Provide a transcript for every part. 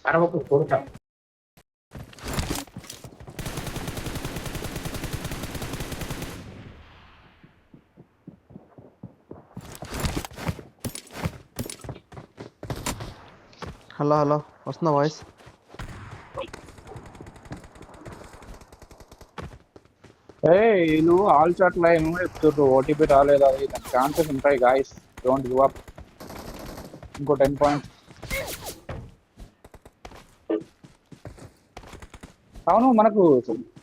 అరవకు కొడుతా. Hello hello వస్తుందా voice? వీళ్ళు ఆల్ చాట్ల ఏమో చెప్తుర్రు ఓటీపీ రాలేదు, అది దానికి ఛాన్సెస్ ఉంటాయి గాయస్, డోంట్ గివ్ అప్. ఇంకో 10 పాయింట్స్. అవును, మనకు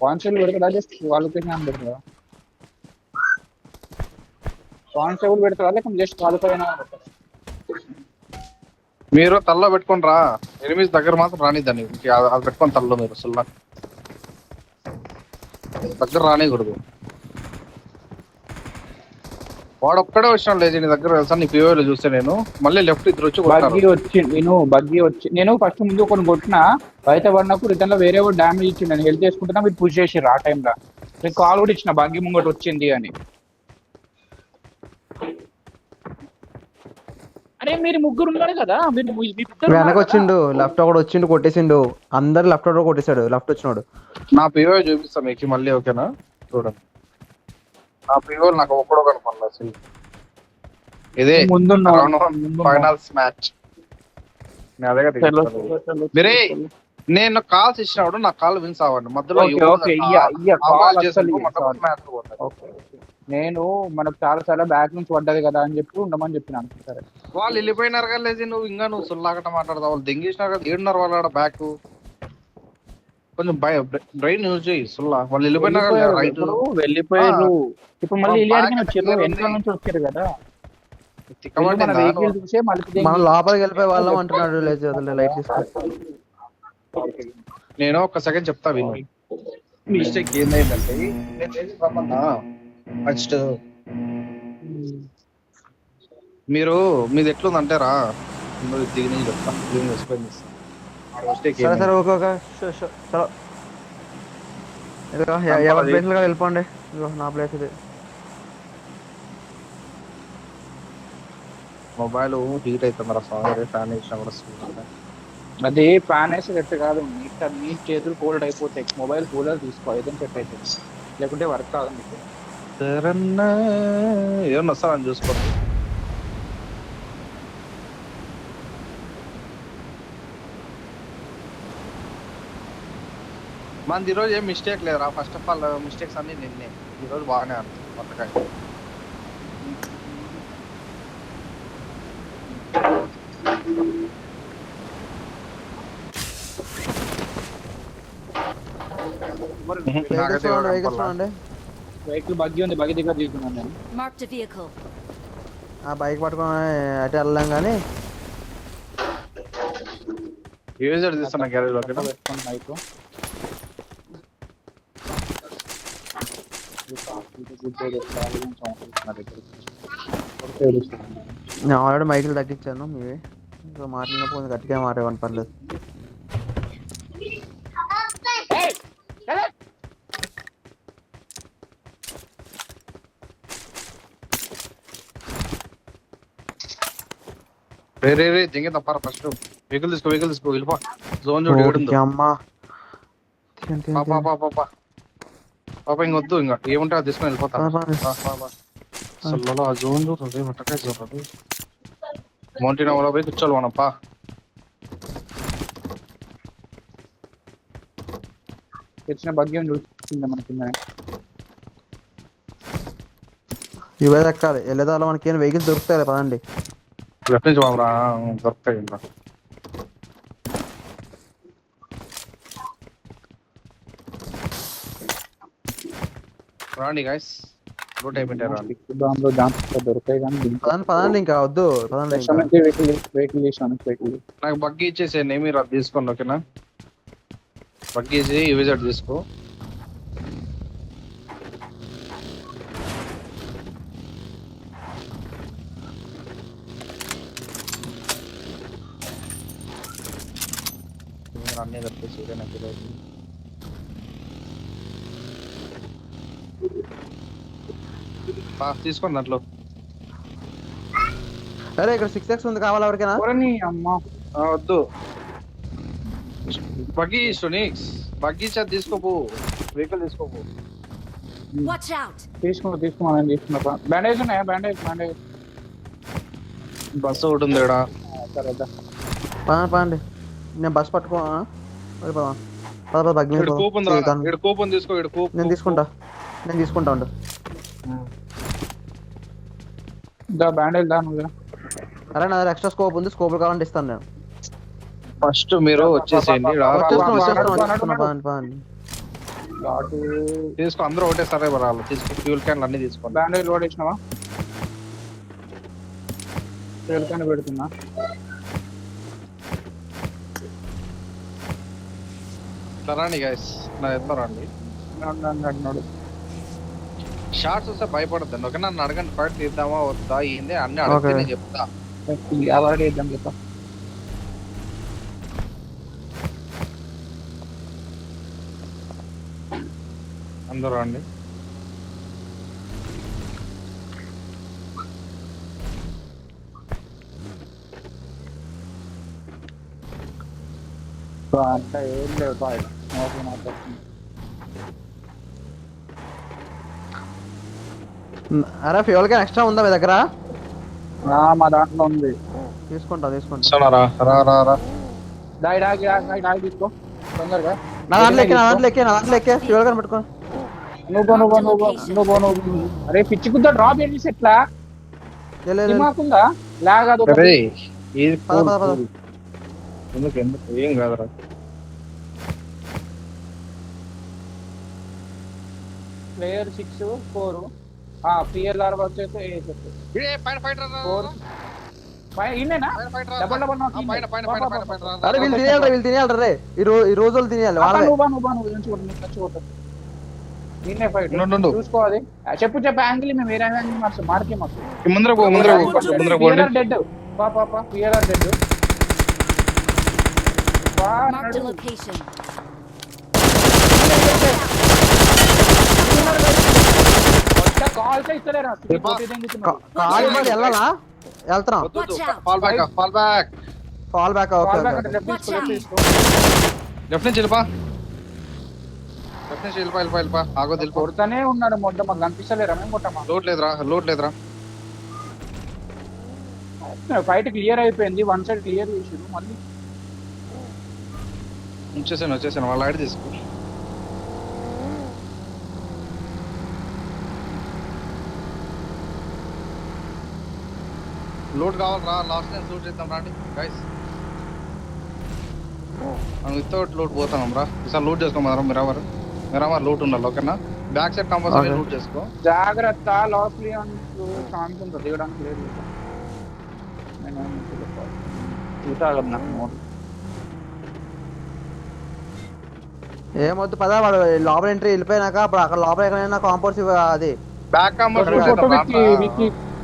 కానిస్టేబుల్ పెడతారా జస్ట్ క్వాలిఫికేషన్ అని పెడతారా? కానిస్టేబుల్ పెడతారా లేకపోతే జస్ట్ క్వాలిఫై అయినా పెడతారా? మీరు తల్లో పెట్టుకొని రా, ఎనిమిది దగ్గర మాత్రం రానిద్దండి. అది పెట్టుకొని తల్లో మీరు అసలు దగ్గర రానికూడదు. వాడు ఒక్కడే వచ్చినాడు లేదు నీ దగ్గర తెలుసా? నీ పిఓలో చూస్తే నేను మళ్ళీ లెఫ్ట్ ఇద్దరు వచ్చి బగ్గి వచ్చి నేను ఫస్ట్ ముందు కొన్ని కొట్టిన బయట పడినప్పుడు రిటర్న్ లో వేరే వాడు డ్యామేజ్ ఇచ్చిండు, నేను హెల్ప్ చేసుకుంటున్నా, మీరు పుష్ చేసిర్రు ఆ టైంలో. నేను కాల్ కూడా ఇచ్చిన బగ్గి ముంగట వచ్చింది అని. అరే మీరు ముగ్గురు ఉన్నారు కదా, వెనకొచ్చిండు, లెఫ్ట్ ఒకటి వచ్చిండు కొట్టేసిండు, అందరు లెఫ్ట్ ఒకటి కొట్టేశాడు, లెఫ్ట్ వచ్చినాడు. నా పిఓ చూపిస్తా మీకు మళ్ళీ, ఓకేనా? చూడండి నా పిఓ నాకు ఒక్కడో కనపడలేదు అసలు. ఇదే ఫైనల్స్ మ్యాచ్. మీరే నేను కాల్స్ ఇచ్చినప్పుడు నా కాల్ విన్స్ అవ్వండి మధ్యలో. నేను మనకు చాలా బ్యాక్ నుంచి పడ్డది కదా అని చెప్పి ఉండమని చెప్పినాను. సరే వాళ్ళు వెళ్ళిపోయినారు కదా లేదు, నువ్వు ఇంకా నువ్వు సుల్లాగట మాట్లాడతావు. వాళ్ళు దెంగేసినారు కదా, ఏడున్నారు వాళ్ళు బ్యాక్. కొంచెం బ్రెయిన్ యూజ్ చేయి సుల్లా. వాళ్ళు వెళ్ళిపోయినారు రైట్, వెళ్ళిపోయారు. ఇప్పుడు మళ్ళీ వెనకాల నుంచి వచ్చారు కదా, మనం లోపలికి వెళ్ళిపోయే వాళ్ళం అంటున్నాడు. లైట్ తీసుకో. నేను ఒక సెకండ్ చెప్తా విను. మిస్టేక్ ఏంటంటే ఫస్ట్ మీరు మీది ఎట్లుందంటే రా దిగి చెప్తా. సరే ఓకే ఎవరి ప్లేస్ లో వెళ్ళిపోండి. నా ప్లేస్ ఇది. మొబైల్ హీట్ అవుతుంది రా సారీ, ఫ్యాన్ వేసినా కూడా. అది ఫ్యాన్ వేసి సెట్ కాదు, నీ చేతులు కోల్డ్ అయిపోతాయి. మొబైల్ కూలర్ తీసుకో, ఏదైనా సెట్ అవుతుంది, లేకుంటే వర్క్ కాదు మీకు. ఏమన్నా వస్తారని చూసుకోండి. మనది ఈరోజు ఏం మిస్టేక్ లేదురా. ఫస్ట్ ఆఫ్ ఆల్ మిస్టేక్స్ అన్ని నిన్నే. ఈరోజు బాగానే అంత కొత్తగా. వెహికల్ బగ్గి ఉంది, బగ్గి దగ్గర తీసుకున్నాను నేను. ఆ బైక్ పట్టుకొని అటు వెళ్ళాం కానీ యూజర్ తీస్తున్నా గ్యారేజ్ లో పెట్టుకుని బైక్. నేను ఆల్రెడీ మైకులు తగ్గించాను మీవి. మాట్లాడినప్పుడు గట్టిగా మాట్లాడమని పర్లేదు. రే దింగే తప్పారా ఫస్ట్. వెహికల్ తీసుకో వెళ్ళిపో. జోన్ చూడు ఏడుందో. పాప ఇంకొద్దు, ఇంకా ఏముంటే అది తీసుకొని వెళ్ళిపోతా. ఆ జోన్ చూడండి, మట్టకాయ చూడండి. మౌంటైన్ అవలో పోయి కూర్చోవాలి మనప్పా. తెచ్చిన బగ్గి చూసిందా మన కింద. ఇవే ఎక్కాలి వెళ్ళేదాలో మనకి ఏం వెహికల్స్ దొరుకుతాయి పదండి. లెఫ్ట్ నుంచి బాబురా దొరుకుతాయి ఇంకా. రాండి గైస్, గుడ్ అయిపోయింటారు. దొరుకుతాయి కానీ పదండి ఇంకా వద్దు. నాకు బగ్గి ఇచ్చేసేయండి, మీరు అది తీసుకోండి ఓకేనా? బగ్గి ఇచ్చి యూజర్ తీసుకో. అన్నీ తప్పేసి తీసుకోండి దాంట్లో. అరే ఇక్కడ 6x ఉంది, కావాలి ఎవరికైనా? అమ్మ వద్దు బగ్గీ సోనిక్స్ బగ్గీ చా తీసుకోపో వెహికల్ తీసుకోపో Watch out! తీసుకున్నా నేను తీసుకున్నా బ్యాండేజ్ ఉన్నాయా బ్యాండేజ్ బస్సు ఒకటి ఉంది ఇక్కడ సరే పండి నేను బస్ పట్టుకో బగ్గి ఇక్కడ కూపన్ రా ఇక్కడ కూపన్ తీసుకో ఇక్కడ కూపన్ నేను తీసుకుంటా ఉండు బ్యాండేజ్ దా నువ్వు అరే నా దగ్గర ఎక్స్ట్రా స్కోప్ ఉంది స్కోప్ కావాలంటే ఇస్తాను నేను ఫస్ట్ మీరు వచ్చేసేయండి తీసుకో అందరూ ఒకటేసారి రావాలి తీసుకో ఫ్యూల్ క్యాన్లు అన్ని తీసుకోండి బ్యాండేజ్ లోడ్ ఇచ్చినావా ఫ్యూల్ క్యాన్ పెడుతున్నా రండి గైస్ నా ఎంత రండి అన్నాడు షార్ట్స్ వస్తే భయపడద్దండి ఓకే నన్ను అడగండి ఫైట్ తీద్దామా వద్దా ఏంది అన్ని అడిగితే నేను చెప్తా అవాయిడ్ చేద్దాం చెప్పా అందరూ రండి అంతా ఏం లేవు అరే ఫ్యూల్ క్యాన్ ఎక్స్ట్రా ఉందా మీ దగ్గర మా దాంట్లో ఉంది తీసుకుంటా రా రా రా రా దాయి తీసుకో తొందరగా నా దాంట్లో ఎక్కే ఫ్యూల్ క్యాన్ పెట్టుకో నువ్వు అరే పిచ్చి కుద్దా డ్రాప్ చేసి ఎట్లా మాకుందా లాగ్ అది ఎందుకు ఏం కాదురా ప్లేయర్ 6 4 పిఎల్ఆర్ వచ్చేసి అరే వీళ్ళు తినేయాలి రే ఈ రోజు తినేయాలి చూసుకోవాలి చెప్పు యాంగిల్ మేము వేరే యాంగిల్ మార్కే మాకు ముందర dead PLR dead Marked a location. Call ఇస్తలేరా వెళ్తున్నా ఫాల్ బ్యాక్ ఓకే లెఫ్ట్ నుంచి వెళ్ళిపా ఆగో తెలుపు కొడతానే ఉన్నాడు మొట్ట మాకు కనిపిస్తలేరా మేము కొట్టమా లోడ్ లేదురా ఫైట్ క్లియర్ అయిపోయింది వన్ సైడ్ క్లియర్ చేసారు మళ్ళీ వచ్చేసాను వాళ్ళ ఐడి తీసుకో లోడ్ కావాలరా లాస్ట్ టైం లోడ్ చేద్దాం రండి గైస్ మనం వితౌట్ లోడ్ పోతాం రా ఈసారి లోడ్ చేసుకోమరా మిరామర్ లోడ్ ఉండాలి ఓకేనా బ్యాక్ సైడ్ కంపల్సరీ లోడ్ చేసుకో జాగ్రత్త లాస్ ఛాన్స్ ఉంటుంది దిగడానికి లేదు ఏమొద్దు పదా వాడు లోపల ఎంట్రీ వెళ్ళిపోయినాక అప్పుడు అక్కడ లోపల ఎక్కడైనా కాంపౌండ్స్ అది బ్యాక్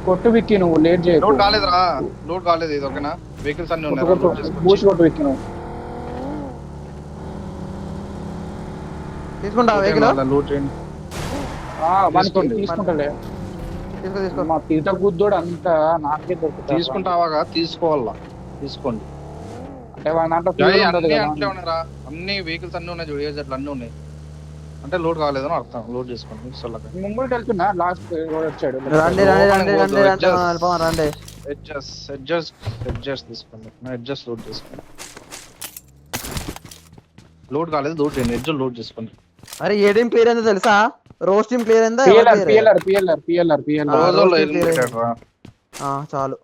కొట్టు విక్కి నువ్వు లేట్ చేయ లోడ్ కాలేదురా లోడ్ కాలేదు ఇది ఓకేనా వెహికల్స్ అన్ని ఉన్నాయి లోడ్ చేసుకో బూస్ట్ కొట్టు విక్కి నువ్వు తీసుకుంటా వెహికల్ లోడ్ చేయండి తీసుకుంటలే తీసుకో మా తీత గుద్దోడు అంతా నాకే దొరుకుతుంది తీసుకుంటావాగా తీసుకోవాలా తీసుకోండి అంటే వాళ్ళ దాంట్లో fuel ఉండదు కదా. అట్లే ఉన్నారా అన్ని వెహికల్స్ అన్ని ఉన్నాయి చూడు ఏజెట్లు అన్ని ఉన్నాయి అంటే లోడ్ కాలేదని అర్థం లోడ్ చేసుకోండి సొల్లగా ముంబైకి వెళ్తున్నా లాస్ట్ రోడ్ వచ్చాడు రండి అడ్జస్ట్ తీసుకోండి అడ్జస్ట్ లోడ్ చేసుకోండి లోడ్ కాలేదు లోడ్ చేయండి అడ్జస్ట్ లోడ్ చేసుకోండి అరే ఏ టీం క్లియర్ అయిందో తెలుసా రోజ్ టీం క్లియర్ అయిందా చాలు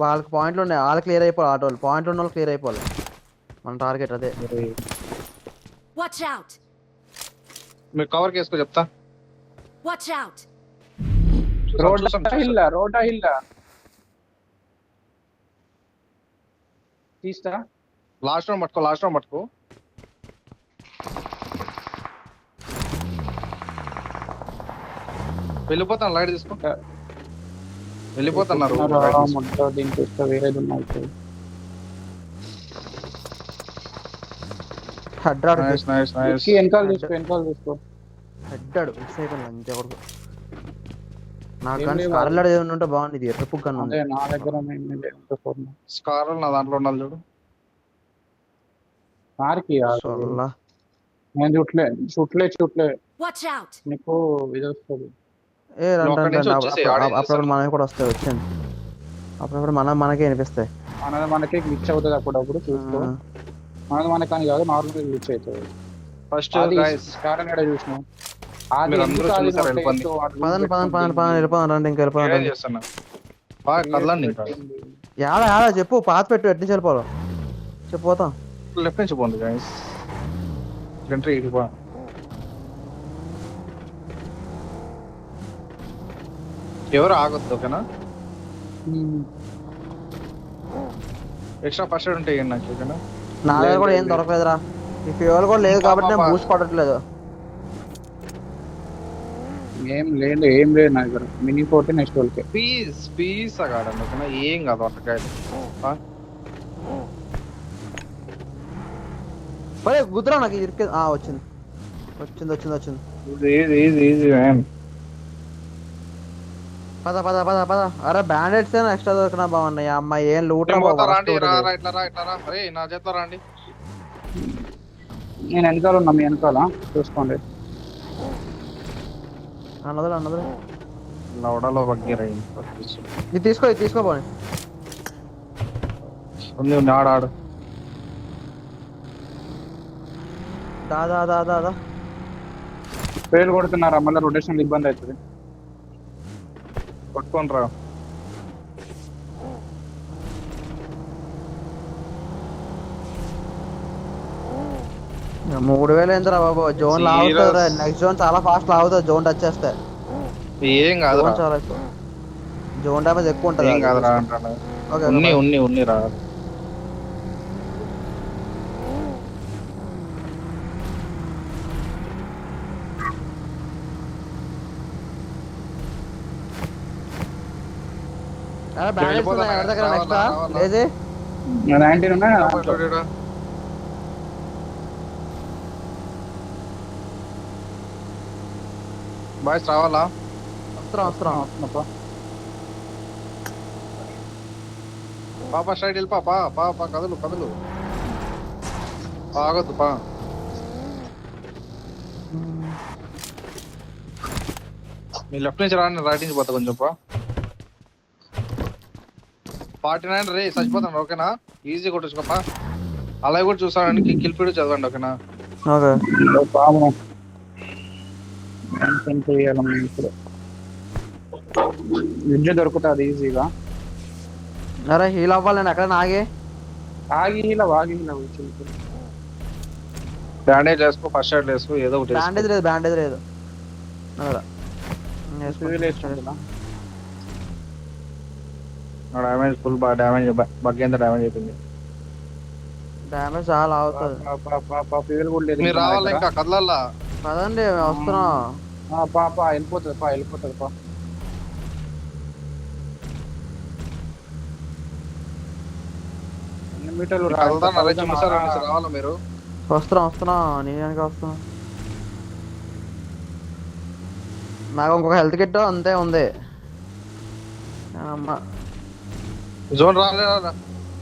వాళ్ళకి పాయింట్లు ఉన్నాయి వాళ్ళు క్లియర్ అయిపోవాలి ఆటో వాళ్ళు పాయింట్లు ఉన్న వాళ్ళు క్లియర్ అయిపోవాలి మన టార్గెట్ అదే Watch out! మీరు కవర్ చేసుకో చెప్తా Watch out! రోడ్ హిల్ తీస్తా లాస్ట్ రౌండ్ పట్టుకో వెళ్ళిపోతాను లైట్ తీసుకో వెళ్ళిపోతున్నారు దీనికి ఇస్తా వేరేది ఉన్నాయి వెనకాల తీసుకో హెడ్డాడు మిస్ అయిపోయింది అంతే కొడుకు నాకు కానీ స్కార్లెట్ ఏదైనా ఉంటే బాగుంది ఎర్రపు గన్ ఉంది నా దగ్గర స్కార్ నా దాంట్లో ఉండాలి చూడు మార్కి సొల్ల నేను చుట్లే Watch out! నీకు ఇది వస్తుంది. ఏ రండి అక్కడి రండి నుంచి రండి. వచ్చేసి ఆడే అప్పుడప్పుడు మనకి కూడా వస్తాయి వచ్చాను. అప్పుడప్పుడు మనకే వినిపిస్తాయి. మనకి గ్లిచ్ అవుతుంది అప్పుడప్పుడు చూసుకో. మనకని కాదు నార్మల్ గ్లిచ్ అవుతుంది. ఫస్ట్ అది గైస్ స్టార్ ఎక్కడ చూసినావు? అది మీరు ఎందుకు అందరూ అది చూసారు, నోట్లో వెళ్ళిపోండి. వేస్తూ వాటి పదండి గురించి పదండి పదండి పదండి వెళ్ళిపోదాం రండి, ఇంకా వెళ్ళిపోదాం ఏం రండి. చేస్తున్నా బాగా కదలండి ఇంకా యాడా చెప్పు, పాత పెట్టు, ఎట్టి వెళ్ళిపోవాలి చెప్పు పోతాం. లెఫ్ట్ నుంచి పోండి గైస్. గంట ఇడిపో ఎవరు ఆగొద్దు ఓకేనా. ఎక్స్ట్రా ఫస్ట్ ఎయిడ్ ఉంటే ఇవ్వండి నాకు ఓకేనా. నా దగ్గర కూడా ఏం దొరకలేదురా. ఈ ఫ్యూయల్ కూడా లేదు కాబట్టి నేను బూస్ట్ కొట్టట్లేదు. ఏం లేదు నా దగ్గర. మినీ 40 నెక్స్ట్ వాళ్ళకి. పీస్ ఆగాడండి ఓకేనా. ఏం కాదు అట్టకాయలు. పడే గుద్దురా నాకు ఇరికే. వచ్చింది వచ్చింది వచ్చింది వచ్చింది. Easy man. పద పద పద పద. అరే బ్యాండెడ్స్ ఎక్స్ట్రా దొరికినా బాగున్నాయి. అమ్మాయి ఏం లూట్ రాండి రా ఇట్లా రా అరే నా చేతిలో రండి. నేను వెనకాల ఉన్నా, మీ వెనకాల చూసుకోండి. అన్నది లవడలో బగ్గర ఇది తీసుకోపోయి ఉంది ఆడాడు. దా పేరు కొడుతున్నారా మళ్ళీ రొటేషన్ ఇబ్బంది అవుతుంది. పట్టుకొని రా. మూడు వేలు ఏందిరా బాబు. జోన్ లాగుతుంది. నెక్స్ట్ జోన్ చాలా ఫాస్ట్ లాగుతుంది. జోన్ టచ్ చేస్తే ఏం కాదు చాలా ఎక్కువ. జోన్ డ్యామేజ్ ఎక్కువ ఉంటుంది. ఏం కాదురా అంటాను. ఉన్ని రా. బ్యాండెడ్స్ ఉన్నాయి ఎవరి దగ్గర నెక్స్ట్ లేదే. 19 ఉన్నాయి. బాయ్స్ రావాలా? వస్తున్నాం. పాపా స్ట్రైట్ వెళ్ళి పాపా కదులు ఆగొద్దు పా. మీ లెఫ్ట్ నుంచి రాండి, రైట్ నుంచి పోతా కొంచెం పా. 49 రే చచ్చిపోతాను ఓకేనా. ఈజీ కొట్టుకోపా. అలాగే కూడా చూసానండి. కిల్పీడు చదవండి ఓకేనా. విద్య దొరుకుతుంది ఈజీగా. అరే హీల్ అవ్వాలి. నేను ఎక్కడ ఆగి బ్యాండేజ్ వేసుకో, ఫస్ట్ ఎయిడ్ వేసుకో, ఏదో ఒకటి బ్యాండేజ్ లేదు డ్యామేజ్ ఫుల్ బాగా డ్యామేజ్ బగ్ ఎంత డ్యామేజ్ అయిపోయింది. డ్యామేజ్ చాలా అవుతుంది. మీరు రావాలి ఇంకా కదలల్లా. పదండి వస్తున్నాం. వెళ్ళిపోతుంది. మీటర్లు రావాలా మీరు? వస్తున్నా నేను వస్తున్నా. నాకు ఇంకొక హెల్త్ కిట్ అంతే ఉంది. జోన్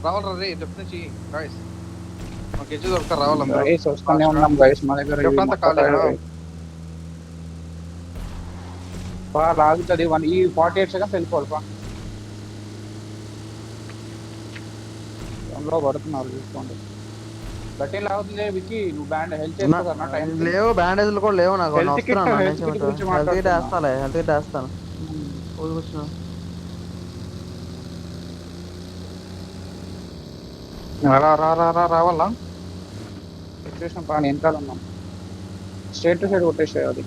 రావాలా రే లెఫ్ట్ నుంచి గాయ్స్. మాకు ఎడ్జ్ దొరుకుతారు రావాలందరూ. వస్తూనే ఉన్నాం గైస్ మా దగ్గర. లాగుతుంది. ఈ 48 సెకండ్స్ వెళ్ళిపోవాలి. అందులో పడుతున్నారు చూసుకోండి. గట్టి లాగుతుంది వికి. నువ్వు బ్యాండ్ హెల్త్ లేవు. బ్యాండేజ్లు కూడా లేవు నాకు. హెల్త్ కిట్ వేస్తాను. రావాలా? సిచ్యువేషన్ బాగా వెనకాల ఉన్నాం. స్ట్రేట్ టు సైడ్ కొట్టేసాయి. అది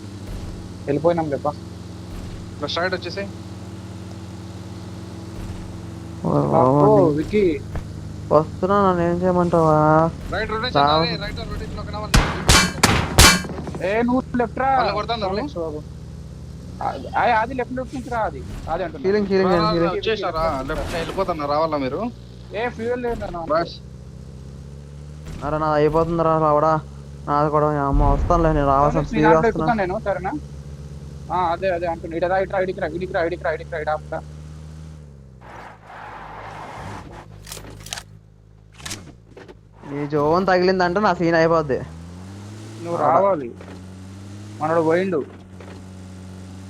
వెళ్ళిపోయినాం లేపా. స్ట్రైట్ వచ్చేసి వికి వస్తున్నా. నన్ను ఏం చేయమంటావా? నువ్వు లెఫ్ట్ రా. అది లెఫ్ట్ నుంచి రా. అది వచ్చేసారా? లెఫ్ట్ వెళ్ళిపోతున్నా రావాలా మీరు? ఫ్యూయల్ లేదు. అరే నాది అయిపోతుందిరా రావడా. నాది కూడా అమ్మ వస్తానులే. నేను రావాల్సిన నేను సరేనా. అదే అంటున్నా. ఇడికి రా. ఈ జోన్ తగిలిందంటే నా సీన్ అయిపోద్ది. నువ్వు రావాలి, మనోడు పోయిండు.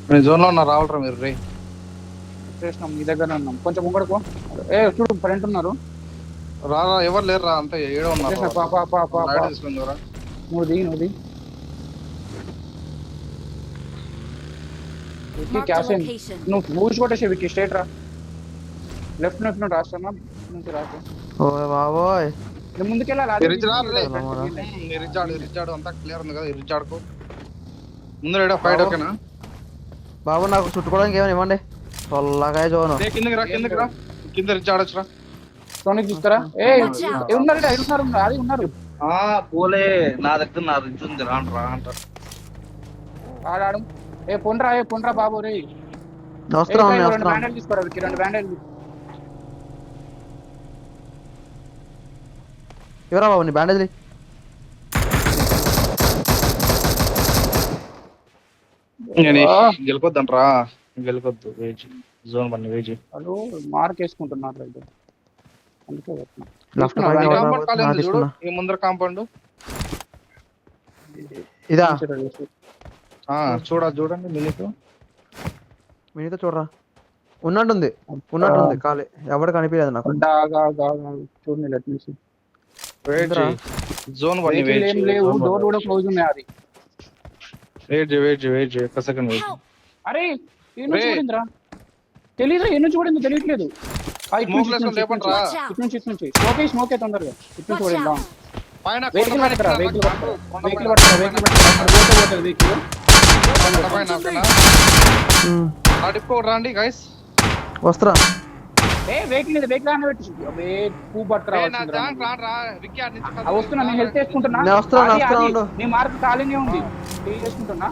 నేను జోన్ లో ఉన్నా, రావాలరా మీరు రే. చేసినాం, మీ దగ్గర ఉన్నాం. కొంచెం ముంగడుకో. ఏ చూడు ఫ్రంట్ ఉన్నారు. రా రా, ఎవరు లేరు రా, అంతా ఏడో ఉన్నారు. చేసిన పా పా పా పా పా. లైట్ తీసుకొని రా. నువ్వుది విక్కీ Marked a క్యాసిన్. location. నువ్వు మూసి కొట్టేసే విక్కీ, స్ట్రైట్ రా. లెఫ్ట్ లెఫ్ట్ నుండి రాస్తామా నుంచి రాస్తా. ఓ బాబోయ్, నువ్వు ముందుకెళ్ళాలి. అది రిచ్ రా రే. front రిచ్చాడు అంతా క్లియర్ ఉంది కదా, రిచ్చాడుకో ముందు ఏడో ఫైట్. ఓకేనా బాబు నాకు చుట్టుకోవడానికి ఏమైనా ఇవ్వండి. చల్లగా జోను. రే, కిందకి రా కింద రిచ్చాడొచ్చురా. సోనిక్ తీసుకురా. ఏ ఉన్నారు అది ఉన్నారు. పోలే, నా దగ్గర నా రిచ్ ఉంది, రా అంటారు. ఆడాడు. ఏ పొండ్రా బాబు రే. వస్తున్నాం, నేను 2 వస్తున్నాం. బ్యాండేజ్ తీసుకోరా విక్కీ, 2 బ్యాండేజ్. ఎవరా బాబు నీ బ్యాండేజ్? గెలుకొద్దంట్రా, గెలుకొద్దు. వేజ్ జోన్ పని వేజ్. వాళ్ళు మార్క్ వేసుకుంటున్నారు అయితే, అందుకే వస్తున్నా. లెఫ్ట్ తీసుకున్నావా? పైన ఎవరు కాంపౌండ్ రాబోతున్నారు? కాలేదు చూడు, తీసుకున్నా. ఈ ముందర కాంపౌండ్. ఇదా చూడండి మినిట్. మీతో చూడరా, ఉన్నట్టుంది ఖాళీ, ఎవరు కనిపించలేదు నాకు. చూడండి లెట్ మీ సీ. జోన్ పని వెహికల్ ఏం లేవు, డోర్ కూడా క్లోజ్ ఉన్నాయి. అది వెయిట్ ఒక్క సెకండ్ వెయిట్. అరే ఏ నుంచి చూడిందిరా, తెలీదురా, ఏ నుంచి చూడిందో తెలియట్లేదు. స్మోక్ లెస్ లేపండి రా. Watch out. ఇటు నుంచి స్మోకే తొందరగా ఇటు నుంచి Watch చూడండి. out. పైన వెహికల్ పట్టుకురా, వెహికల్ పైన ఓకేనా. ఆ డిపో రాండి గైస్. వస్తురా. ఏ వెహికల్ అన్న పెట్టి పూ పట్టుకురా. వస్తున్నా, నేను హెల్ప్ చేసుకుంటున్నా. నేను వస్తున్నా, అది, అది. ఉండు. నీ మార్క్ ఖాళీనే ఉంది, డీల్ చేసుకుంటున్నా.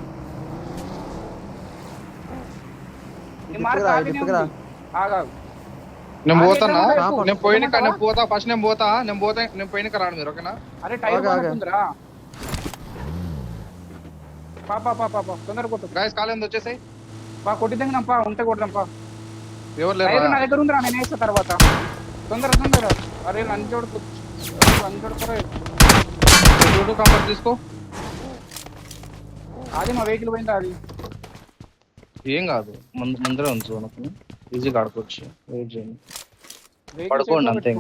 నీ మార్క్ ఖాళీనే ఉంది. ఆగాగు. నేను పోతానా, నేను పోతా ఫస్ట్. నేను పోయినక రాను మీరు, ఓకేనా. అరే టైర్ ఉందిరా. పాపా తొందర కొట్టు గైస్ కాలేజ్ వచ్చేసాయి. కొట్టిద్దాం పా, ఉంటే కొడదాం పా. ఎవరు టైర్ లేరు నా దగ్గర ఉందిరా, నేను వేస్తా తర్వాత. తొందర అరే లంచోడు చూడు కంఫర్ట్ తీసుకో. అది మా వెహికల్ పోయిందా? అది ఏం కాదు, ముందరే ఉంచు మనకు ఈజీగా ఆడుకోవచ్చు. వెయిట్ చేయండి, వెహికల్ పడుకోండి అంతే.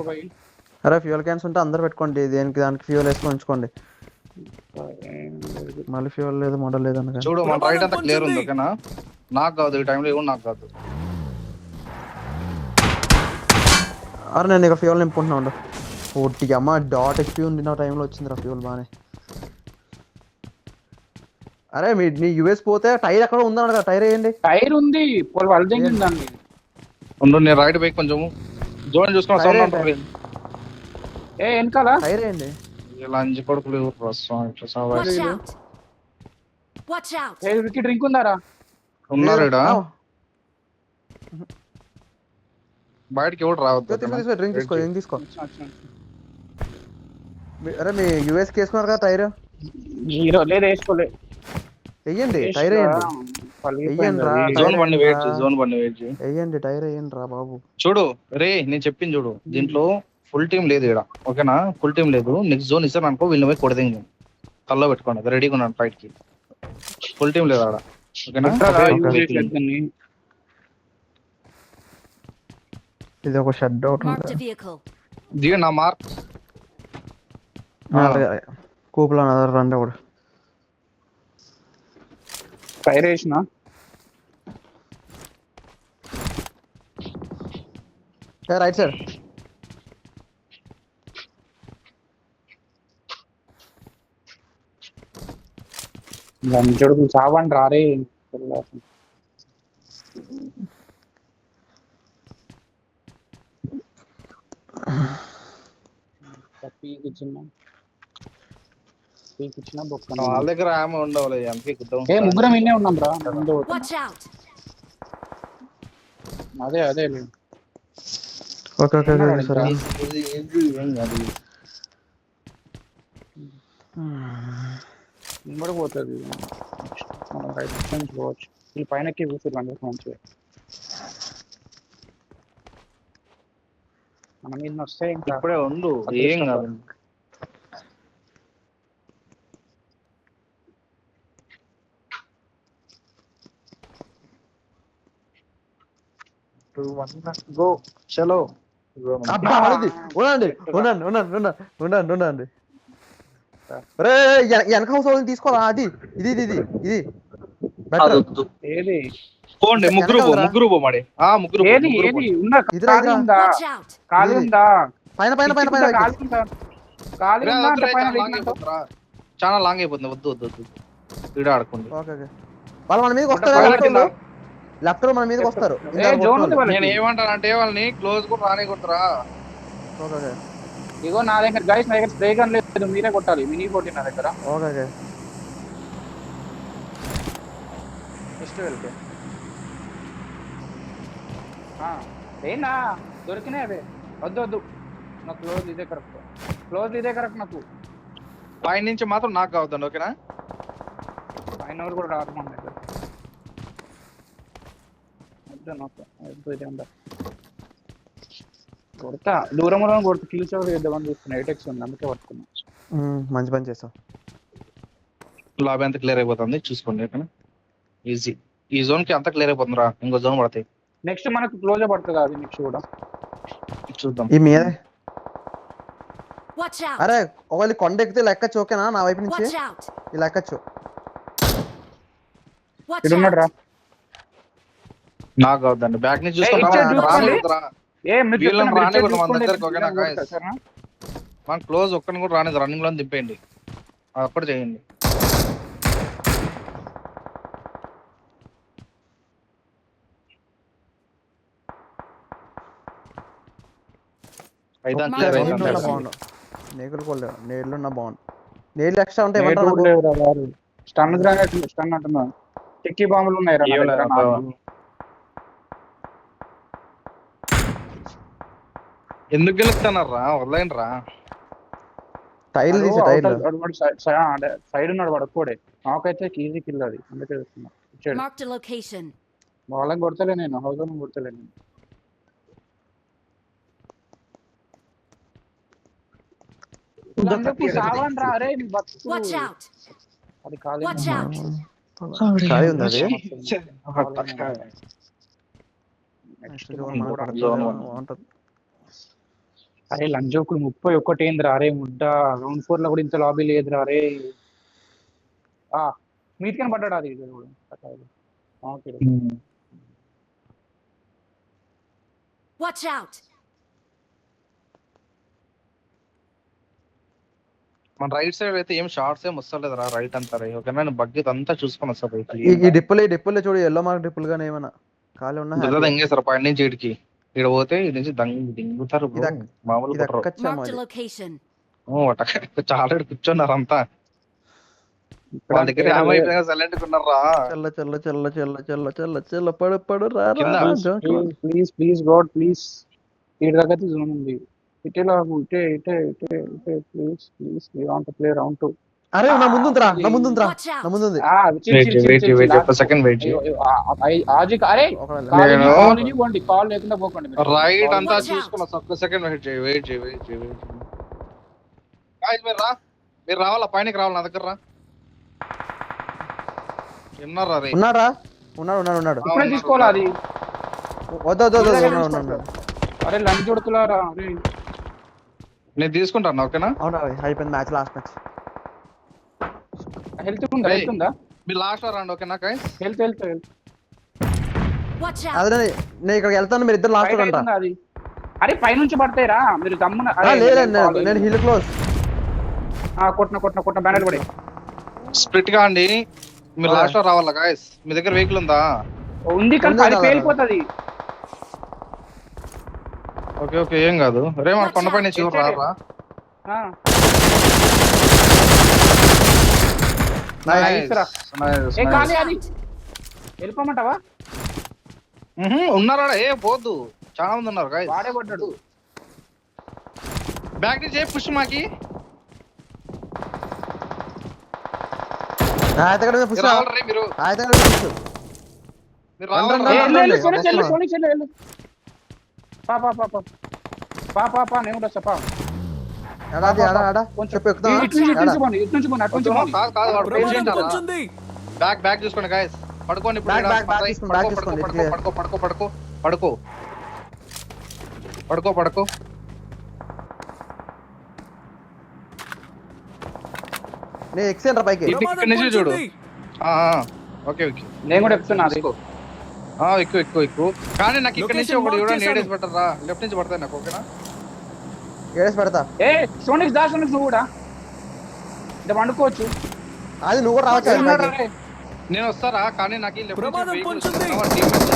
అరే ఫ్యూయల్ క్యాన్స్ ఉంటే అందరు పెట్టుకోండి, దానికి ఫ్యూయల్ వేసుకొని ఉంచుకోండి. మళ్ళీ ఫ్యూయల్ లేదు, మోడల్ లేదు అనగా. చూడు మన రైట్ అంతా క్లియర్ ఉంది, ఓకేనా. నాకు కాదు ఈ టైంలో, ఏమో నాకు కాదు. అరే నేను ఇక ఫ్యూయల్ నింపుకుంటున్నా ఉండు. ఒకటి అమ్మ డాట్ హెచ్పి ఉంది నా టైంలో వచ్చిందిరా ఫ్యూయల్ బాగానే. అరే నీ యూఎస్ పోతే టైర్ ఎక్కడ ఉందన్నాడు కదా, టైర్ వేయండి. టైర్ ఉంది, వాళ్ళు దిగిందండి. ఉండు, నేను రైట్ బైక్ కొంచెం జోన్ చూసుకున్నా. సౌండ్ ఉంటుంది. ఏ వెనకాల టైర్ వేయండి. ఇలా అంజి కొడుకులు Watch out. Watch out. ఏ విక్కీ డ్రింక్ ఉందారా? ఉన్నారా? బయటకి ఎవరు రావద్దు. డ్రింక్ తీసుకో. అరే మీ యూఎస్ కి వేసుకున్నారు కదా టైర్, హీరో లేదు వేసుకోలే. వెయ్యండి టైర్ వేయండి. వెయ్యండి రా, వెయ్యండి టైర్ వేయండి రా బాబు. చూడు రే, నేను చెప్పింది చూడు, దీంట్లో ఫుల్ టీం లేదు ఇక్కడ, ఓకేనా. ఫుల్ టీం లేదు. నెక్స్ట్ జోన్ ఇస్తాను అనుకో, వీళ్ళని పోయి కొడదేంగి కల్లో పెట్టుకోండి, అది రెడీగా ఉన్నాను ఫైట్ కి. ఫుల్ టీం లేదు ఆడ, ఓకేనా. ఇది ఒక shed out Marked a vehicle. దిగండి నా మార్క్. కూపులో రండి ఒకటి. టైర్ వేసిన రైట్ సైడ్. లంచోడు చావండి రారే. వాళ్ళ దగ్గర ఆమె ఉండవాలి, అందుకే ముగ్గురం ఇన్నే ఉన్నాం రా. Watch out. అదే ఓకే సరే. పోతుంది మనం రైట్ పోవచ్చు. వీళ్ళు పైనకి కూర్చోరు అందరికి మంచిగా. మన మీద వస్తే ఇంకా ఇప్పుడే ఉండు, ఏం కాదు. 2 1 గో చలో అబ్బా, ఆడింది. ఉండండి ఉండండి ఉండండి ఉండండి ఉండండి ఉండండి. రే వెనక హౌస్ వాళ్ళని తీసుకోవాలా? అది ఇది ఇది ఇది ఇది బెటర్. ఏది పోండి ముగ్గురు పో, ముగ్గురు పో మరి. ముగ్గురు పో, ఏది ముగ్గురు ఏది పోండి. ఉందా? ఇదిరా, ఖాళీ ఇదిరా. ఉందా? Watch out! ఖాళీ ఇది. ఉందా? పైన పైన పైన పైన ఖాళీ ఉందా? ఖాళీ రే, ఉందా? వద్దు రే, అంటే పైన చాలా లాంగ్ లేచినట్టు? అయిపోతుందిరా. చాలా లాంగ్ అయిపోతుంది. వద్దు వద్దు వద్దు వీడియో ఆడుకోండి. Okay okay. వాళ్ళు మన మీదకి వస్తారు. పైన లెఫ్ట్ కింద. వాళ్ళు. లెఫ్ట్ వాళ్ళు మన మీదకి వస్తారు. ఏ ఇందాక జోన్ ఉంది కొట్టిన వాళ్ళు. వాళ్ళకి. నేను ఏమంటానంటే వాళ్ళని క్లోజ్ కూడా రానికుంటారా. ఓకే ఓకే ఇగో నా దగ్గర గైస్, నా దగ్గర స్ప్రే గన్ లేదు, మీరే కొట్టాలి. మినీ కొట్టి నా దగ్గర ఓకే ఓకే. నెక్స్ట్ వెళ్తే ఏనా దొరికినాయి అవే. వద్దు వద్దు, నాకు క్లోజ్ ఇదే కరెక్ట్. క్లోజ్ ఇదే కరెక్ట్ నాకు. పైన నుంచి మాత్రం నాకు కావద్దండి, ఓకేనా? పైన వాళ్ళు కూడా రాదు మన దగ్గర. వద్దు నాకు, వద్దు ఇదే ఉందా. కొడతా దూరంలో కొడుతూ కిల్ సేవర్ చేద్దామని చూస్తున్నా. ఎయిటెక్స్ ఉంది అందుకే పట్టుకున్నా. మంచి పని చేస్తాం. లాబీ అంతా క్లియర్ అయిపోతుంది, చూసుకోండి ఓకేనా? ఈజీ. ఈ జోన్ కి అంతా క్లియర్ అయిపోతుందిరా, ఇంకో జోన్ పడతాయి. నెక్స్ట్ మనకు క్లోజ్ పడుతుంది అది నెక్స్ట్ కూడా. చూద్దాం. ఈ మీదే. Watch out! అరే ఒకవేళ కొండ ఎక్కితే లెక్కచ్చు, ఓకేనా? నా వైపు నుంచి Watch out! ఈ లెక్కచ్చు. Watch ఇక్కడ ఉన్నాడు రా. out! నాకు కావద్దండి, బ్యాక్ నుంచి ఇచ్చే చూసుకుంటాం. చూసుకోండి. రానివ్వద్దురా. ఏ మీరు వీళ్ళని చెప్తున్నా, మీరు రానివ్వద్దు మన చూసుకోండి. దగ్గరకు, ఓకేనా కొడతా, guys? సరేనా? మన క్లోజ్ ఒక్కని కూడా రానిది, రన్నింగ్ లో దింపేయండి. అప్పుడు చేయండి. అయితే ఒక్క clear నిమిషం. అయిపోతుంది. బాగుండు. నేకులు కొల్లేవు. నేళ్ళు ఉన్నా బాగుండు. నేళ్ళు ఎక్స్ట్రా ఉంటే నేట్ ఏమంటారు కూడా నాకు? లేవురా బాబు. స్టన్ గ్రానైట్, స్టన్ అంటున్నా. చెక్కి బాంబులు ఉన్నాయి రా నా దగ్గర, నాకు. ఎందుకు గెలుస్తున్నారా? వదలండి రా. టైర్లు తీసి వాడు టైర్లు. వాడు వాడు సైడ్ ఉన్నాడు వాడు ఒక్కడే. నాకైతే ఈజీ కిల్ అది, అందుకే చూస్తున్నా. ఇచ్చాడు. Marked a location. వాళ్ళని కొడతలే నేను, హౌస్ ఓన్ కొడతలే నేను. అందుకు సావన్ రా రే, నీ బతుకు. Watch out! అది ఖాళీ Watch ఉంది. out! ఖాళీ ఉంది అది. Next జోన్ మనం మనకు కూడా పడుతుంది. Zone one. బాగుంటది. అరే లంజోకులు 31 అయిందిరా. అరే ముడ్డ రౌండ్ 4 లో కూడా ఇంత లాబీ లేదురా. అరే మీటికని పడ్డాడు అది. ఇది కూడా ఓకే. Watch out! మన రైట్ సైడ్ అయితే ఏం షార్ట్స్ ఏం వస్తలేదురా, రైట్ అంతా రే, ఓకేనా? నేను బగ్గెట్ అంతా చూసుకొని వస్తా బయటికి. ఈ డిప్పులే చూడు, ఎల్లో మార్క్ డిప్పులు గానీ ఏమన్నా ఖాళీ ఉన్నా happy. దంగేస్తారు పైన నుంచి ఇడికి. ఇక్కడ పోతే ఇటు నుంచి దింగుతారు bro. ఇది మామూలు ఇది కుట్రరు. అక్కచ్చాము Marked a అది. location. చాలా కూర్చున్నారు అంతా. వాళ్ళ దగ్గర ఏమైపోయినా సైలెంట్ ఉన్నారా? చల్ల చల్ల చల్ల చల్ల చల్ల చల్ల చల్ల పడు పడు రా రా కింద. రా జోకులు. Please please God please. ఇటు దగ్గర జోన్ ఉంది. ఇటే లాగు, ఇటే ఇటే ఇటే ఇటే please please. We want to play round 2. అరే నా ముందుందిరా, నా ముందుందిరా, Watch out! నా ముందుంది. సెకండ్ వెయిట్ చేయి. అరే ఒకవేళ నేను- కాల్ పోండి, కాల్ లేకుండా పోకండి మీరు. రైట్ అంతా Watch out. చూసుకున్నా. ఒక్క సెకండ్ వెయిట్ చేయి, వెయిట్ చేయి, వెయిట్ చేయి, వెయిట్ చేయి. Guys, మీరు రావాలా, పైనకి రావాలి, నా దగ్గర రా. ఉన్నారా రే? ఉన్నాడా? ఉన్నాడు ఉన్నాడు ఉన్నాడు. ఇప్పుడే తీసుకోవాలా అది? వద్దు వద్దు వద్దు, ఉన్నాడు ఉన్నాడు. అరే లంచ్ కొడుతులారా. అరే నేను తీసుకుంటాను, ఓకేనా? అవునా అయిపోయింది మ్యాచ్, లాస్ట్ మ్యాచ్. హెల్త్ ఉందా? హెల్త్ ఉందా? మీరు లాస్ట్ లో రండి, ఓకేనా guys? Health health health Watch out! అదే నేను ఇక్కడికి వెళ్తాను, మీరు ఇద్దరు లాస్ట్ బయట అంట. అవుతుందా అది? అరే పైనుంచి పడతాయిరా మీరు గమ్మున. లేదు నేను హిల్ క్లోజ్. కొట్టిన కొట్టిన కొట్టిన బ్యానర్ పడి స్ప్లిట్ గా అండి. మీరు లాస్ట్ లో రావాలా guys? మీ దగ్గర వెహికల్ ఉందా? ఉంది కానీ ఉంది అది కదా. పేలిపోతుంది. ఓకే ఓకే, ఏం కాదు. రే మన కొండపై నుంచి ఎవరు రారా? Nice రా. ఏ ఖాళీ అది వెళ్ళిపోమంటావా? ఉన్నారా? ఏ పోద్దు, చాలా మంది ఉన్నారు guys. వాడే పడ్డాడు. బ్యాక్ నుంచి పుష్ మాకి. పుష్ మీరు రావాలా రే మీరు? పుష్. మీరు రండి, రావాలా? రండి, రండి. వెళ్ళు, వస్తున్నాను. వెళ్ళు, సోనిక్ వెళ్ళు, వెళ్ళు. పా పా పా పా పా పా పా నేను కూడా వస్తా, పా. ఎడాది ఎడా ఎడా కొంచెం చెప్పు ఎక్కుతా. ఇటు నుంచి పోండి, ఇటు నుంచి పోండి, అటు నుంచి పోండి. కాదు కాదు, వాడు పేరు చేయండి అలా. బ్యాక్ చూసుకోండి guys. పడుకోండి ఇప్పుడు. Back, ఈడ back, back పడతాయి. తీసుకోండి, back పడుకో, తీసుకోండి, పడుకో, clear. పడుకో, పడుకో, పడుకో, పడుకో పడుకో పడుకో. నేను ఎక్సేంట్రా పైకి. ఇక్కడ నుంచి చూడు. ఓకే ఓకే నేను కూడా చెప్తున్నా అది. ఎక్కువ ఎక్కువ ఎక్కువ. కానీ నాకు ఇక్కడ నుంచి ఒకటి చూడండి, ఏడేసి పెట్టరా, లెఫ్ట్ నుంచి పడతాయి నాకు. ఓకేనా, ఏడేసి పెడతా. ఏ సోనిక్స్ దా, సోనిక్స్ నువ్వు కూడా ఇట్లా వండుకోవచ్చు. అది నువ్వు కూడా రావచ్చు కదా ఉన్నారా పైకి. రే? నేను వస్తారా, కానీ నాకు ఈ లెఫ్ట్ నుంచి ప్రమాదం vehicle పొంచుంది. వస్తుంది. వాడు team mates.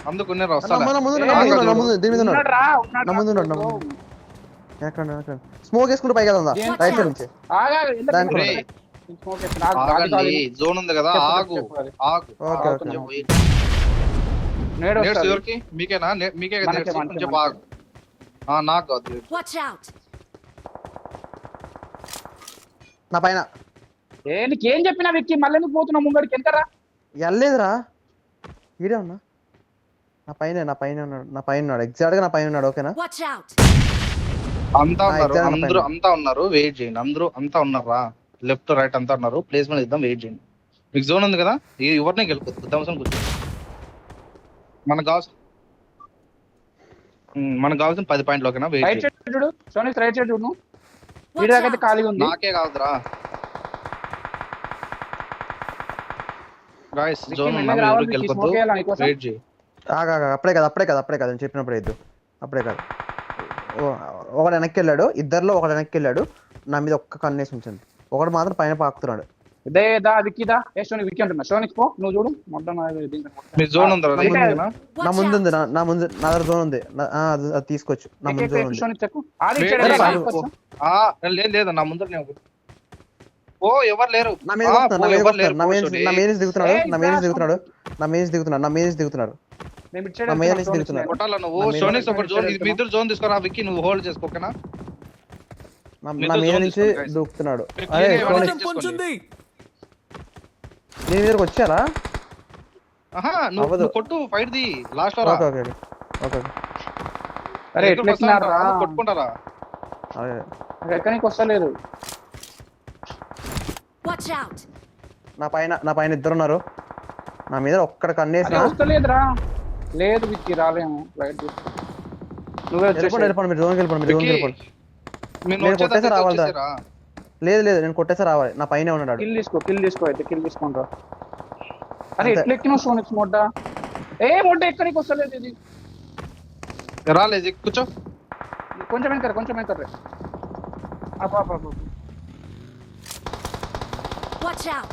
అందుకు నేను వస్తా. నా ముందు ఏ, నా ముందు దీని మీద ఉన్నాడు. ఉన్నాడురా, ఉన్నాడు నా ముందు ఉన్నాడు, నా ముందు. ఎక్కడ స్మోక్ వేసుకుంటూ పైకి వెళ్దా దేని రైట్ సైడ్ నుంచి. ఆగా దానికి రే, ఆగండి, జోన్ ఉంది కదా, ఆగు ఆగు. Okay, okay. కొంచెం wait. నేడు Nades వస్తాడు. ఎవరికి? మీకేనా? మీకే కదా మనకే, nades? మనకే, కొంచెం మనకే. ఆగు. నాకు కాదు. Watch out! నా పైన ఏ నీకేం చెప్పినా విక్కి, మళ్ళీ ఎందుకు పోతున్నావు ముంగడికి? ఎంతరా వెళ్ళలేదురా, ఈడే ఉన్నా. నా పైన ఉన్నాడు, నా పైన ఉన్నాడు, ఎగ్జాక్ట్ గా నా పైన ఉన్నాడు. ఓకేనా, Watch out! అంతా ఉన్నారు, exam అందరూ పైన. అంతా ఉన్నారు, వెయిట్ చేయండి. అందరూ అంతా ఉన్నారా, లెఫ్ట్ రైట్ అంతా ఉన్నారు. ప్లేస్మెంట్ ఇద్దాం, వెయిట్ చేయండి. మీకు జోన్ ఉంది కదా, ఎవరిని గెలుపుద్దాం కూర్చో. మనకు కావాల్సిన 10 పాయింట్లు. ఓకేనా, వెయిట్ రైట్ చేయండి. సైడ్ చూడు, సోనిక్స్ రైట్ సైడ్ చూడు నువ్వు. Watch వీడి దగ్గర out! ఖాళీగా ఉంది. నాకే కావద్దురా గాయస్. విక్కీ జోన్ మెల్లగా ఉన్నాం, రావాలి, ఎవరు విక్కీ, గెలుపొద్దు, smoke వేయాలా నీకోసం? వెయిట్ చేయి. ఆగా అప్పుడే కాదు నేను చెప్పినప్పుడు వేద్దు. అప్పుడే కాదు, ఒకడు వెనక్కి వెళ్ళాడు, ఇద్దరిలో ఒకడు వెనక్కి వెళ్ళాడు, నా మీద ఒక్క కన్నేసి ఉంచండి. ఒకడు మాత్రం పైన పాకుతున్నాడు. ఇదే దా విక్కీ దా. ఏ సోనిక్ విక్కీ అంటున్నా, సోనిక్స్ పో నువ్వు చూడు. మొత్తం మీ జోన్ ఉందా? బయట నా Watch ముందు out! ఉంది, నా ముందు నా దగ్గర జోన్ ఉంది. అది తీసుకోవచ్చు, నా ముందు జోన్ ఉంది. సోనిక్ చెక్కు ఆది Wait, ఇచ్చాడు wait, కదా, wait. తీసుకొచ్చా? లేదు నా ముందర నేను ఓ ఎవరు లేరు. నా మీద వస్తున్నాడు, నా మీద నుంచి దిగుతున్నాడు, నా మీద నుంచి దిగుతున్నాడు. నేను ఇచ్చాడు నా మీద అనుకున్నా, నుంచి సోనిక్స్ దిగుతున్నాడు. నేను. కొట్టాల నువ్వు. నా మీద సోనిక్స్ ఒక జోన్, నుంచి మీ ఇద్దరు జోన్ తీసుకోరా. విక్కీ నువ్వు హోల్డ్ చేసుకో. ఓకేనా, నా మీతో మీద zone నుంచి తీసుకోండి, guys. దూకుతున్నాడు. విక్కీ అరే ఏమైనా సోనిక్, check చేసుకోండి. నీ దగ్గరకు వచ్చారా? నువ్వు అవ్వదు. కొట్టు, ఫైట్ ది లాస్ట్ లో రా. Okay okay okay. అరే ఎట్లా ఎక్కినారా? కొట్టుకుంటారా? అదే నాకు ఎక్కడికి వస్తలేదు. Watch out! నా పైన ఇద్దరు ఉన్నారు. నా మీద ఒక్కడ కన్నేసిన. అరే వస్తలేదురా. లేదు విక్కీ, రాలేము. ఫ్లైట్ నువ్వే వచ్చేసి వెళ్ళిపోండి, మీరు జోన్కి వెళ్ళిపోండి, మీరు జోన్కి విక్కీ, వెళ్ళిపోండి. మీరు నేను వచ్చేదాకా కొట్టేసి రావాలిదా? వచ్చేసారా? లేదు నేను కొట్టేసా రావాలి. నా పైన ఉన్నాడు. కిల్ తీసుకో అయితే కిల్ తీసుకుంటా. అరే అంతే. ఎట్లా ఎక్కినావు సోనిక్స్ మొడ్డ? మొడ్డ ఎక్కడికి వస్తలేదు ఇది. రాలేదు, కూర్చో. కొంచెం వెనకరే. Watch out!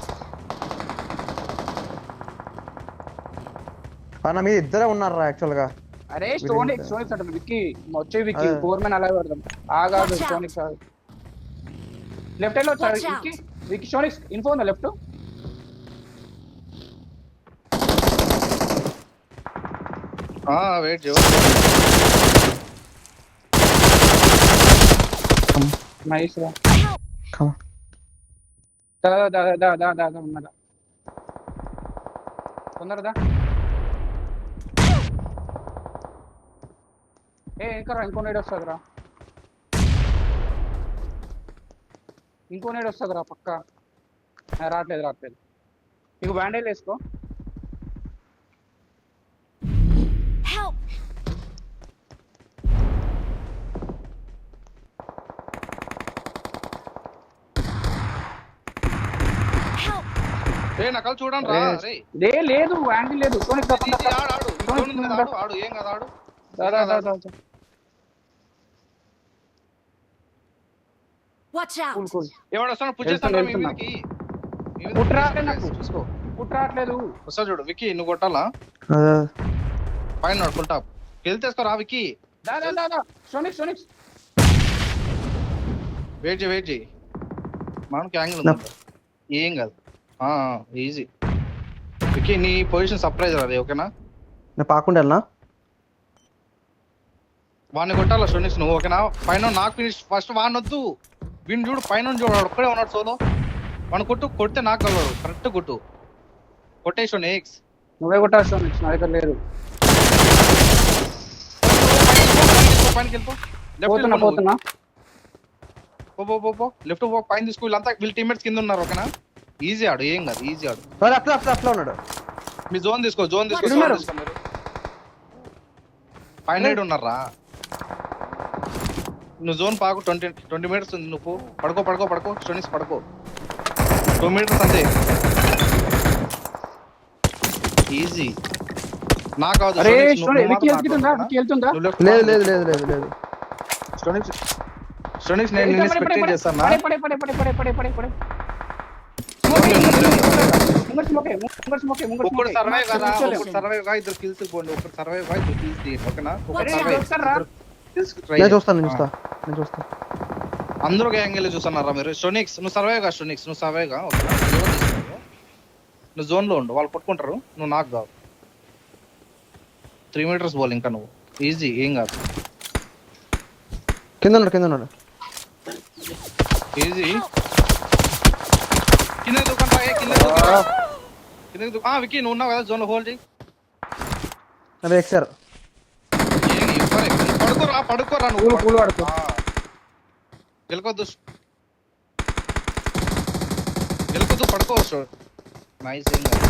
నా మీద ఇద్దరే ఉన్నారు యాక్చువల్ గా. అరే సోనిక్స్ అంటారు విక్కీ. వచ్చే విక్కీ అదే. 4 మెన్ అలాగే పడదాం. ఆగాదు Watch out. సోనిక్స్. లెఫ్ట్ లో వచ్చాడు Watch out. విక్కీ సోనిక్స్ ఇన్ఫో ఉందా లెఫ్ట్? వెయిట్ చేయ. నైస్ రా. Come on. దా ఉన్నదా తొందరదా. ఇంకరా ఇంకో నేడు వస్తుందిరా. పక్క. రావట్లేదు. నీకు బ్యాండేజ్ వేసుకో. Help! Help! నకలు చూడండి రా. లేదు యాంగిల్ లేదు. సోనిక్ ఆడు జోన్ ఉంది కదా, ఆడు ఏం కదా, ఆడు. Watch out! కూల్ ఎవడు వస్తాడు పుష్ చేస్తాడు మీ వెళ్తున్నా. మీదకి. మీ మీదకి కుట్రా push చేస్తాడు, నాకు. చూసుకో. రావట్లేదు. వస్తా చూడు విక్కీ, నువ్వు కొట్టాలా? అదే పైన ఫుల్ టాప్ కెల్ తీసుకోరా విక్కీ. దా సోనిక్స్ వెయిట్ చేయి. మనకి యాంగిల్ ఉంది, ఏం కాదు. ఈజీ విక్కీ. నీ పొజిషన్ సర్ప్రైజ్ అది. ఓకేనా, నేను పాకుండా వెళ్ళనా? వాడిని కొట్టాలా సోనిక్స్ నువ్వు. ఓకేనా, పైన నాకు ఫినిష్ ఫస్ట్. వాడిని వద్దు, వీడిని చూడు, పైన చూడు, వాడు ఒక్కడే ఉన్నాడు సోలో. వాడిని కొడితే నాకు కలవాడు. కరెక్ట్ కొట్టేసి నెక్స్ట్. నువ్వే కొట్టావు సోనిక్స్, నా దగ్గర లేదు. పైనకి వెళ్ళిపో. పోతున్నా. పో లెఫ్ట్ పో, పైన తీసుకో. వీళ్ళంతా వీళ్ళ టీమ్మేట్స్ కింద ఉన్నారు. ఓకేనా, ఈజీ ఆడు, ఏం కాదు, ఈజీ ఆడు. అట్లా ఉన్నాడు. మీ జోన్ తీసుకో ఉన్నారు. మీరు. పైన ఉన్నారా నువ్వు జోన్ పాకు 20 మీటర్స్ ఉంది నువ్వు పడుకో స్టోనిక్స్ పడుకో 2 మీటర్స్ అంతే ఈజీ నా కాదు అరే స్టోనిక్స్ స్టోరీ వికి వెళ్తుందా వికి వెళ్తుందా లేదు లేదు లేదు లేదు లేదు స్టోనిక్స్ నేను నిన్ను స్పెక్టేట్ చేస్తానా పడే ఒక్కడు సర్వైవ్ కదా ఒక్కడు సర్వైవ్ గా ఇద్దరు కిల్స్ పోండి ఒక్కడు సర్వైవ్ గా ఇద్దరు కిల్స్ తీయండి ఓకేనా ఒక్కడు సర్వైవ్ కిల్స్ ట్రై నేను చూస్తాను అందరూ యాంగిల్ చూస్తున్నారా మీరు స్టోనిక్స్ నువ్వు సర్వైవ్ గా స్టోనిక్స్ నువ్వు సర్వైవ్ గా ఓకేనా నువ్వు జోన్ లో ఉండు వాళ్ళు పట్టుకుంటారు నువ్వు నాకు కావు 3 మీటర్స్ బాల్ ఇంకా నువ్వు ఈజీ ఏం కాదు కింద ఉన్నాడు ఈజీ కింద దూకండి వికీ నువ్వు ఉన్నావు కదా జోన్ లో హోల్డ్ చేయి అవి ఎక్సారు పడుకోరా నువ్వు పూలు పడుకో గెలకొద్దు పడుకో నైస్ ఏం కాదు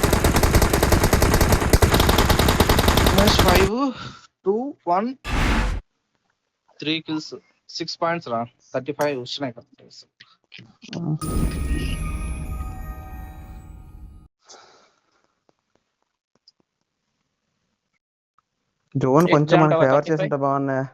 5 2 1 3 kills 6 points రా 35 వచ్చినాయి కదా జోన్ కొంచెం Exam మనకి ఉంటావా ఫేవర్ 35? చేస్తుంటే బాగున్నాయి